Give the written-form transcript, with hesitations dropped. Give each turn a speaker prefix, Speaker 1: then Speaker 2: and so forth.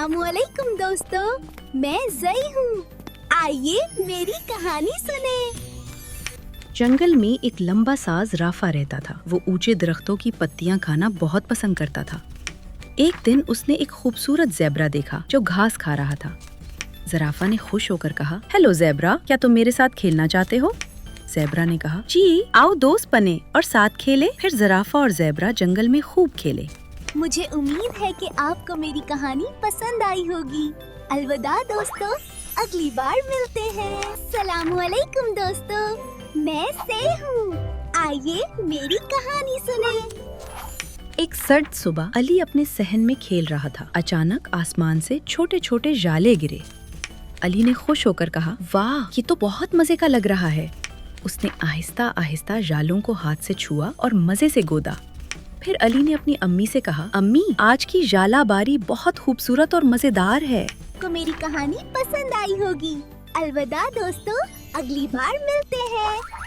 Speaker 1: अस्सलामुअलैकुम दोस्तों, मैं ज़ई हूँ। आइए मेरी कहानी सुने।
Speaker 2: जंगल में एक लंबा सा ज़राफ़ा रहता था। वो ऊंचे दरख्तों की पत्तियां खाना बहुत पसंद करता था। एक दिन उसने एक खूबसूरत ज़ेबरा देखा जो घास खा रहा था। ज़राफ़ा ने खुश होकर कहा, हेलो ज़ेबरा, क्या तुम मेरे साथ खेलना चाहते हो? ज़ेबरा ने कहा, जी आओ दोस्त बने और साथ खेले। फिर ज़राफ़ा और ज़ेबरा जंगल में खूब खेले।
Speaker 1: मुझे उम्मीद है कि आपको मेरी कहानी पसंद आई होगी। अलविदा दोस्तों, अगली बार मिलते हैं। सलामुअलैकुम दोस्तों, मैं से हूँ। आइए मेरी कहानी सुने।
Speaker 2: एक सर्द सुबह अली अपने सहन में खेल रहा था। अचानक आसमान से छोटे छोटे जाले गिरे। अली ने खुश होकर कहा, वाह, ये तो बहुत मजे का लग रहा है। उसने आहिस्ता आहिस्ता जालों को हाथ से छुआ और मजे से गोदा। फिर अली ने अपनी अम्मी से कहा, अम्मी, आज की जाला बारी बहुत खूबसूरत और मजेदार है।
Speaker 1: को मेरी कहानी पसंद आई होगी। अलविदा दोस्तों, अगली बार मिलते हैं।